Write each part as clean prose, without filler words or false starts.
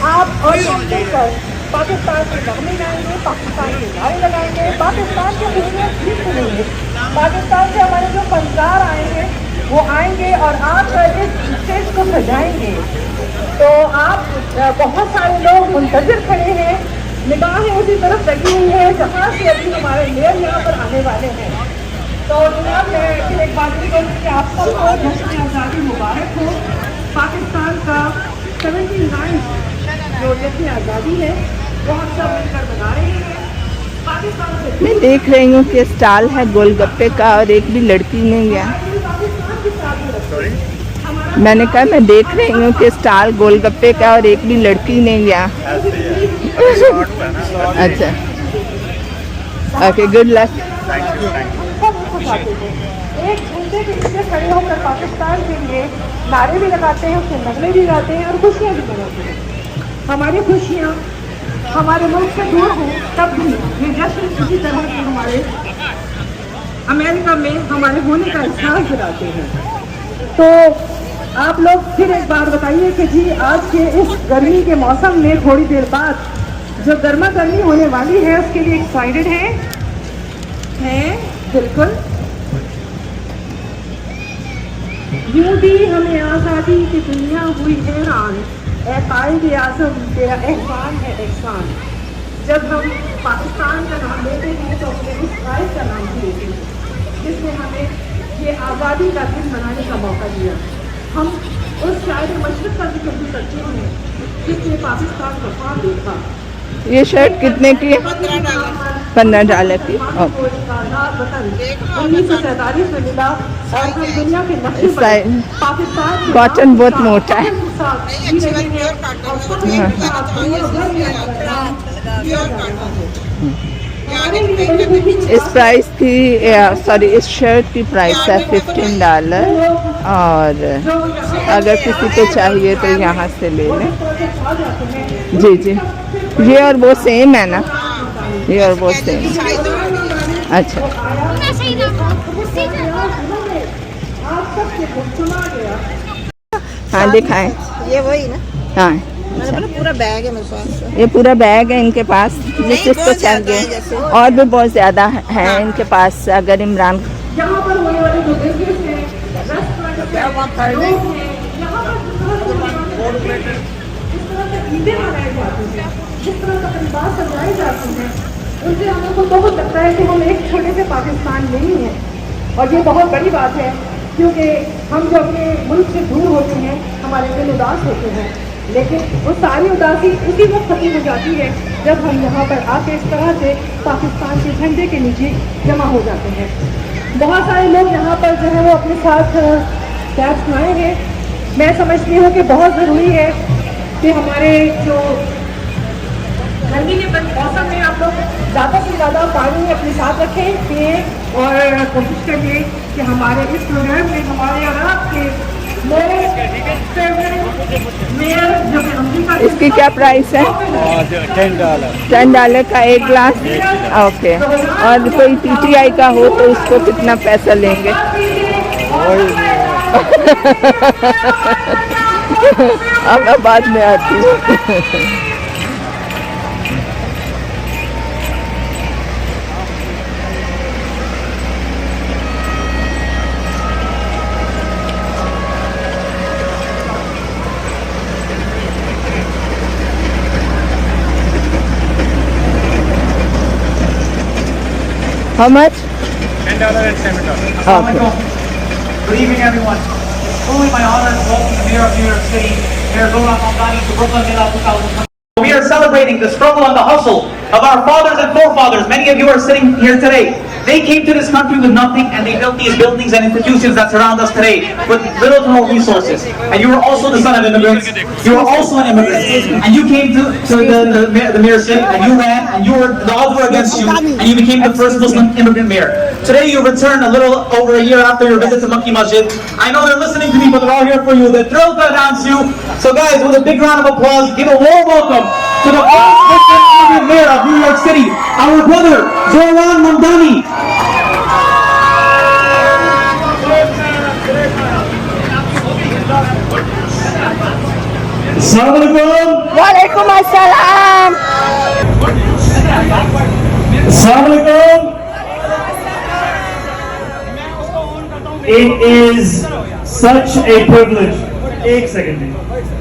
आप और पाकिस्तान के नगमे गाएंगे, पाकिस्तान के नारे लगाएंगे, पाकिस्तान के खुशियाँ ठीक सुनेंगे। पाकिस्तान से हमारे जो फनकार आएंगे वो आएंगे और आप इस स्टेज को सजाएंगे। तो आप बहुत सारे लोग मुंतजिर खड़े हैं, निगाहें उसी तरफ लगी हुई है जहाँ से अभी हमारे मेयर यहाँ पर आने वाले हैं। तो जनाब मैं फिर एक बात भी कहूँगी कि आप सबको जश्न आज़ादी मुबारक हो। पाकिस्तान का 79 जो जश्न आज़ादी है वो हम सब मिलकर मना रहे हैं। पाकिस्तान से मैं देख रही हूँ कि स्टॉल है गोलगप्पे का और एक भी लड़की नहीं गया। मैंने कहा मैं देख रही हूँ कि स्टॉल गोलगप्पे का और एक भी लड़की नहीं गया। अच्छा, ओके, गुड लक। एक झंडे के नीचे खड़े होकर पाकिस्तान के लिए नारे भी लगाते हैं, उसके नगमे भी गाते हैं और खुशियाँ भी मनाते हैं। हमारी खुशियाँ हमारे मुल्क से दूर हों तब भी ये जश्न इसी तरह से हमारे अमेरिका में हमारे होने का एहसास दिलाते हैं। तो आप लोग फिर एक बार बताइए कि जी आज के इस गर्मी के मौसम में थोड़ी देर बाद जो गर्मा गर्मी होने वाली है उसके लिए एक्साइटेड हैं? बिल्कुल। यूं भी हमें आज़ादी की दुनिया हुई हैरान, ऐ कायदे आज़म तेरा एहसान है एहसान। जब हम पाकिस्तान का नाम लेते हैं तो अपने उस कायद का नाम भी लेते हैं जिसने हमें ये आज़ादी का दिन मनाने का मौका दिया। हम उस शायर मशरक़ का जिक्र भी करते हैं जिसने पाकिस्तान का ख्वाब देखा। ये शर्ट कितने की है? $15 की। 1947 में मिला और हम दुनिया के नक्शे पर पाकिस्तान कॉटन बहुत मोटा है। इस प्राइस की सॉरी इस शर्ट की प्राइस है $15 और अगर किसी को चाहिए तो यहाँ से ले लें। जी जी, ये और वो सेम है ना? ये और वो सेम। अच्छा, हाँ दिखाएं। ये वही ना? हाँ, अच्छा। पूरा बैग है मेरे पास। ये पूरा बैग है इनके पास, जिसको चाहिए। और भी बहुत ज़्यादा है इनके पास। अगर इमरान यहाँ पर होने वाले जो बिजनेस है, ईदें मनाई जाती हैं, जिस तरह तकरीबात सजाई जाती हैं, उनसे हमें को बहुत लगता है कि हम एक छोटे से पाकिस्तान में ही हैं। और ये बहुत बड़ी बात है क्योंकि हम जब अपने मुल्क से दूर होते हैं हमारे दिल उदास होते हैं, लेकिन वो सारी उदासी उसी वक्त खत्म हो जाती है जब हम यहाँ पर आके इस तरह से पाकिस्तान के झंडे के नीचे जमा हो जाते हैं। बहुत सारे लोग यहाँ पर जो है वो अपने साथ टैक्स लाए हैं। मैं समझती हूँ कि बहुत ज़रूरी है कि हमारे जो गर्मी के मौसम में आप लोग ज़्यादा से ज़्यादा पानी अपने साथ रखें, पिए और कोशिश करिए कि हमारे इस प्रोग्राम में हमारे और आपके इसकी क्या प्राइस है? $10 का एक ग्लास। ओके, और कोई PTI का हो तो उसको कितना पैसा लेंगे? अब मैं बाद में आती हूँ। How much? $10 and $7. Okay. Good evening, everyone. Truly my honor to welcome the Mayor of New York City, Mayor Zohran Mamdani, to Brooklyn Mela 2020. We are celebrating the struggle and the hustle of our fathers and forefathers. Many of you are sitting here today. They came to this country with nothing, and they built these buildings and institutions that surround us today with little to no resources. And you were also the son of immigrants. You were also an immigrant, and you came to the mayorship, and you ran, and the odds were against you, and you became the first Muslim immigrant mayor. Today you return a little over a year after your visit to Makki Masjid. I know they're listening to me, but they're all here for you. They're thrilled to announce you. So guys, with a big round of applause, give a warm welcome to the first Muslim immigrant mayor of New York City, our brother, Zohran Mamdani. Assalamualaikum. Waalaikumsalam. Assalamualaikum. It is such a privilege.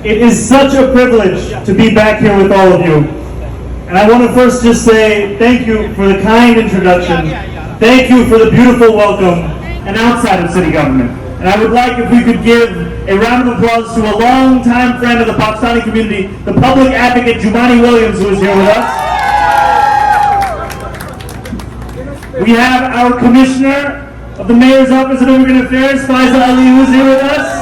It is such a privilege to be back here with all of you. And I want to first just say thank you for the kind introduction. Thank you for the beautiful welcome and outside of city government. And I would like if we could give a round of applause to a long-time friend of the Pakistani community, the public advocate Jumani Williams, who is here with us. We have our commissioner of the Mayor's Office of Immigrant Affairs, Faisal Ali, who is here with us.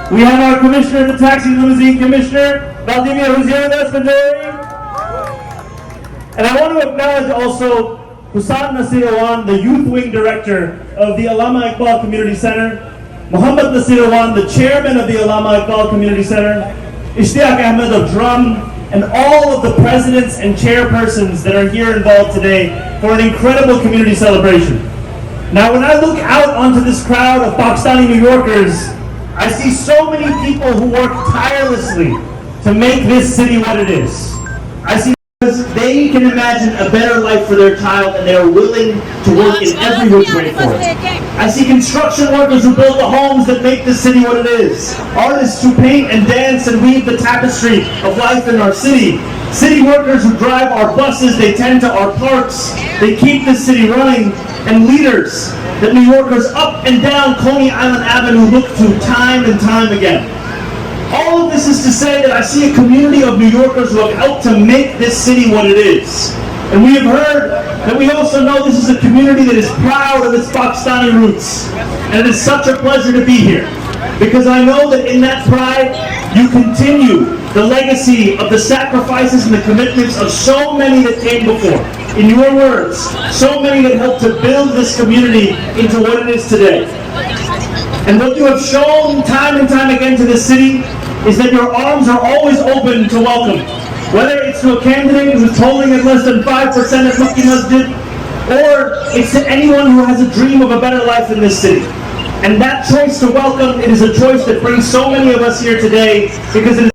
We have our commissioner, the Taxi Limousine Commissioner, Valdivia, who's here with us, Vajori. And I want to acknowledge also Hussan Nasir Awan, the Youth Wing Director of the Allama Iqbal Community Center, Muhammad Nasir Awan, the Chairman of the Allama Iqbal Community Center, Ishtiaq Ahmed of Drum, and all of the presidents and chairpersons that are here involved today for an incredible community celebration. Now, when I look out onto this crowd of Pakistani New Yorkers, I see so many people who work tirelessly to make this city what it is. I see they can imagine a better life for their child, and they are willing to work in every which way for it. I see construction workers who build the homes that make this city what it is. Artists who paint and dance and weave the tapestry of life in our city. City workers who drive our buses, they tend to our parks, they keep this city running. And leaders that New Yorkers up and down Coney Island Avenue look to time and time again. All of this is to say that I see a community of New Yorkers who have helped to make this city what it is. And we have heard that we also know this is a community that is proud of its Pakistani roots. And it is such a pleasure to be here, because I know that in that pride, you continue the legacy of the sacrifices and the commitments of so many that came before. In your words, so many that helped to build this community into what it is today. And what you have shown time and time again to this city is that your arms are always open to welcome. Whether it's to a candidate who's polling at less than 5% at Makki Masjid, or it's to anyone who has a dream of a better life in this city. And that choice to welcome, it is a choice that brings so many of us here today, because it is...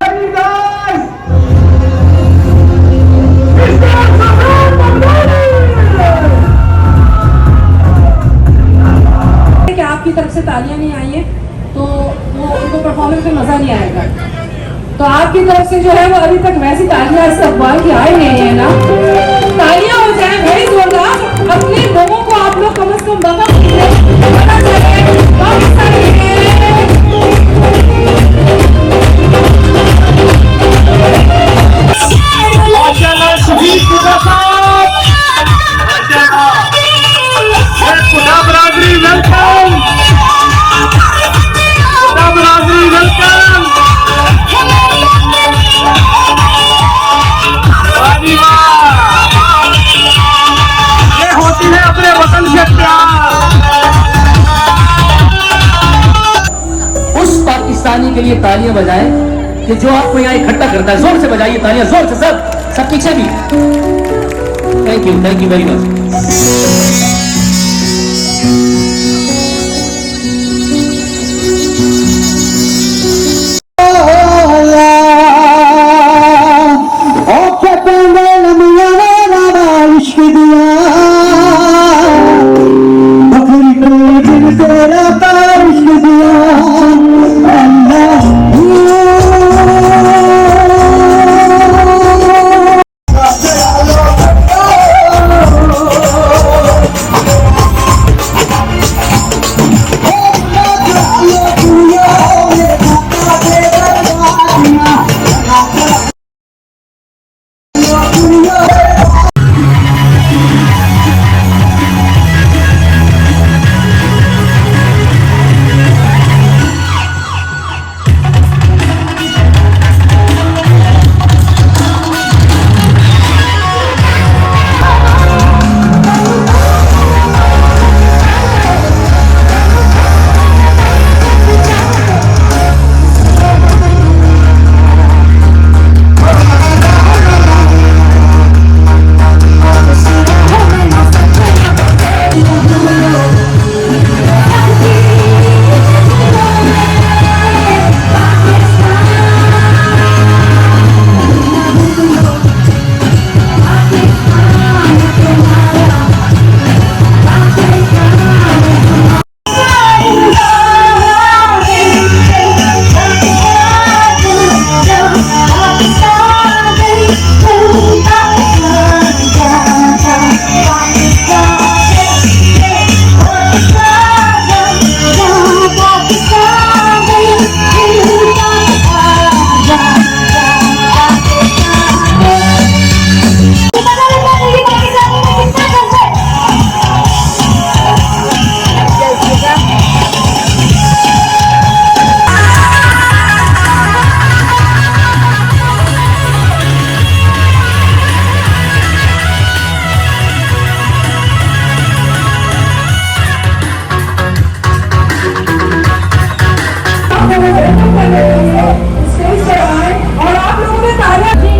कि आपकी तरफ से तालियां नहीं आई हैं तो वो उनको परफॉर्मेंस में मजा नहीं आएगा। तो आपकी तरफ से जो है वो अभी तक वैसी तालियां इस्तेमाल की आई नहीं है ना, तालियां हो जाए बड़ी जोरदार। अपने लोगों को आप लोग कम से कम पता चले पाकिस्तानी के लिए तालियां बजाएं कि जो आपको यहाँ इकट्ठा करता है। जोर से बजाइए तालियां, जोर से सब पीछे भी। Thank you very much. Oh stage पर आए और आप लोगों ने तालियां दी।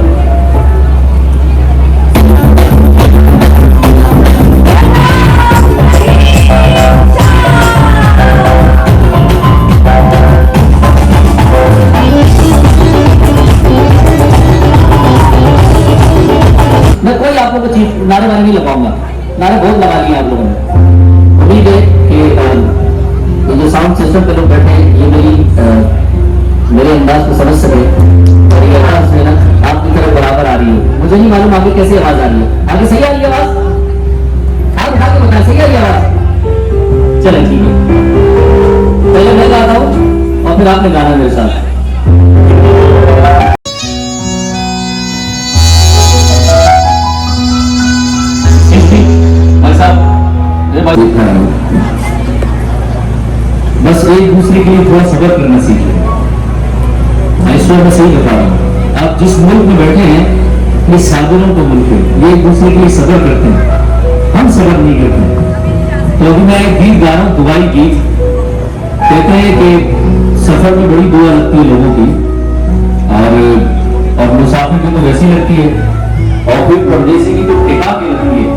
मैं कोई आप लोगों को चीज नारे वारे नहीं लगाऊंगा, नारे बहुत लगा लिए आप लोगों ने। उम्मीद है कि ये जो साउंड सिस्टम पे लोग बैठे हैं ये मेरे अंदाज को समझ सके और ये आवाज में ना आपकी तरफ बराबर आ रही है। मुझे नहीं मालूम आगे कैसे आवाज आ रही है, आगे सही आ रही है आवाज? हाथ उठा के बताएं, सही आ रही है आवाज? चलें ठीक है, पहले मैं गाता हूँ और फिर आपने गाना मेरे साथ। बस एक दूसरे के लिए थोड़ा सबर करना सीखिए। मैं ईश्वर में सही बता रहा हूँ, आप जिस मुल्क में बैठे हैं ये साधनों का मुल्क है, ये एक दूसरे के लिए सबर करते हैं, हम सबर नहीं करते। तो अभी मैं एक गीत गा रहा हूँ, दुआई गीत। कहते हैं कि सफर में बड़ी दुआ लगती है लोगों की, और मुसाफिर की तो वैसी लगती है, और फिर परदेसी की तो टिका के लगती है।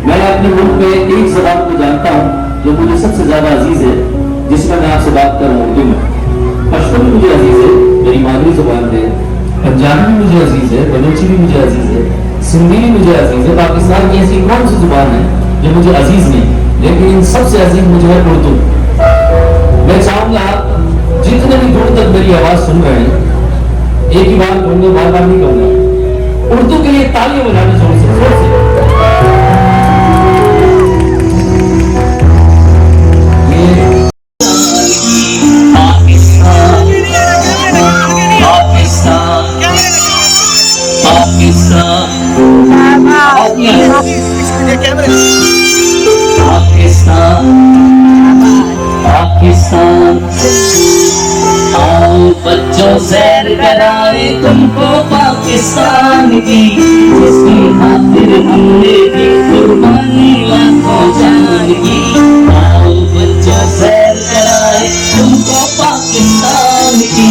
मैं अपने मुल्क में एक जबान को जानता हूँ जो मुझे सबसे ज्यादा अजीज है, जिसमें मैं आपसे बात कर रहा हूँ उर्दू में। पश्तो भी मुझे अजीज है, मेरी मादरी जुबान है। पंजाबी भी मुझे अजीज है, बलोची भी मुझे अजीज है, सिंधी भी मुझे अजीज है। पाकिस्तान की ऐसी कौन सी जुबान है जो मुझे अजीज नहीं, लेकिन इन सबसे अजीज मुझे है उर्दू। मैं चाहूंगा जितने भी दूर तक मेरी आवाज सुन रहे हैं, एक ही बार कहूंगा, बार बार नहीं कहूंगा, उर्दू के लिए तालियां बजाना जोर से जोर से। पाकिस्तान आओ बच्चों सैर कराए तुमको पाकिस्तान की, जिसकी खातिर हमने दी कुर्बानी लाखों जान की। आओ बच्चों सैर कराए तुमको पाकिस्तान की,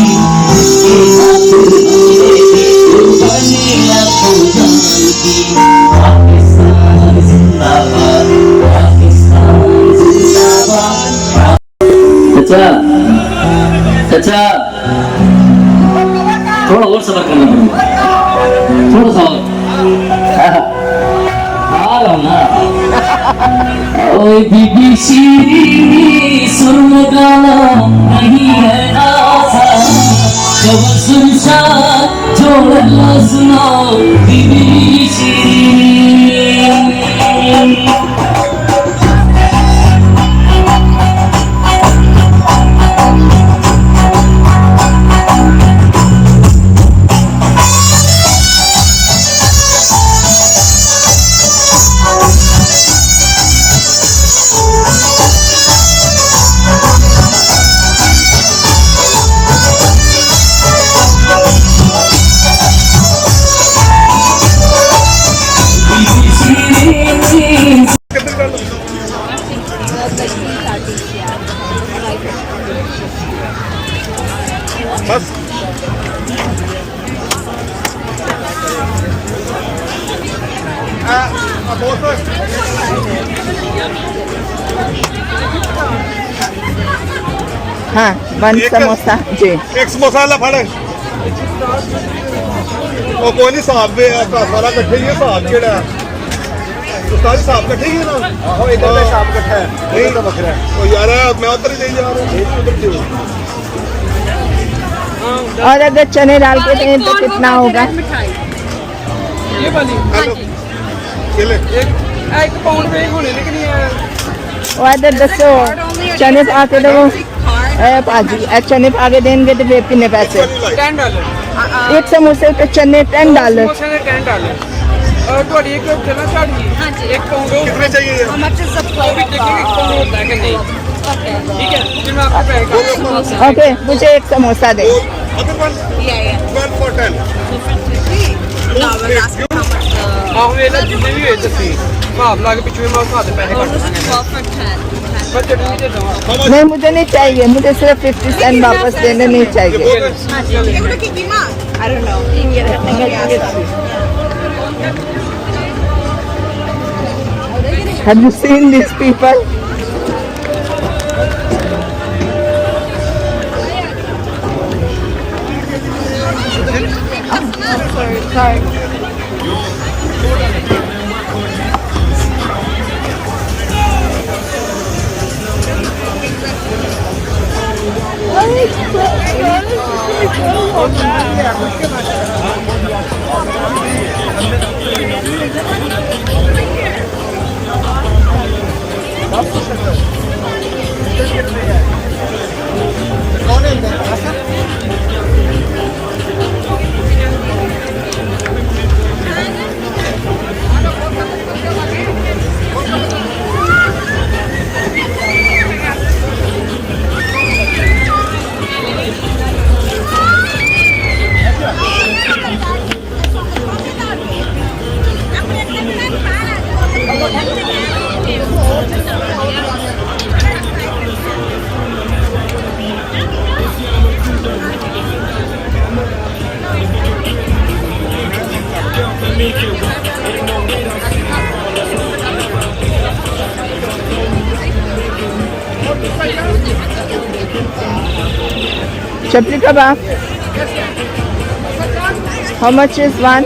जिसकी खातिर हमने दी कुर्बानी लाखों जान की। पाकिस्तान जिंदाबाद, पाकिस्तान जिंदाबाद। चाचा चाचा थोड़ा और सबर करना पड़ेगा, थोड़ा सा आ रहा हूँ ना। ओए बीबी शीरी सुन गाना नहीं है आसान, जब सुनसा जोड़ ला सुनो बीबी शीरी। हाँ 1 एक- समोसा जी। एक समोसा ला फड़ ਉਹ ਕੋਈ ਨਹੀਂ ਹਿਸਾਬ ਦੇ ਸਾਰਾ ਇਕੱਠੇ ਹੀ ਹੈ ਹਿਸਾਬ ਕਿਹੜਾ ਉਸਤਾਦ ਹਿਸਾਬ ਇਕੱਠੇ ਹੀ ਹੈ ਨਾ ਆਹੋ ਇਧਰ ਦਾ ਹਿਸਾਬ ਇਕੱਠਾ ਹੈ ਨਹੀਂ ਤਾਂ ਵੱਖਰਾ ਹੈ ਉਹ ਯਾਰ ਮੈਂ ਉਧਰ ही जा रहा हूं उधर क्यों और अगर चने डाल के दें तो कितना होगा? ये वाली हेलो केले एक पाउंड में होने लेकिन ये और इधर दसो चने पा के दो भाजी चने पा के देंगे तो फिर कितने पैसे? $10 एक समोसे के चने $10। समोसे ने $10 और ਤੁਹਾਡੀ ਇੱਕ ਚਨਾ ਝਾੜੀ ਹਾਂਜੀ ਇੱਕ ਪਾउंड कितने चाहिए ये वो भी देखेंगे एक पाउंड होता है कि नहीं ठीक है फिर मैं आपको पैक कर दूंगा ओके मुझे एक समोसा दे। other one 12 for 10 ਆਹ ਵੇਲਾ ਜਿੰਨੇ ਵੀ ਹੋਏ ਤੁਸੀਂ ਭਾਵ ਲਾ ਕੇ ਪਿੱਛੇ ਮੈਂ ਉਸ ਹੱਥ ਪੈਸੇ ਕੱਟ ਦਾਂਗੇ ਮੈਂ ਚਟਨੀ ਦੇ ਦਵਾਂ नहीं मुझे नहीं चाहिए, मुझे सिर्फ 50 सेंट वापस देने नहीं चाहिए। Have you seen these people? Chapli kebab. How much is one?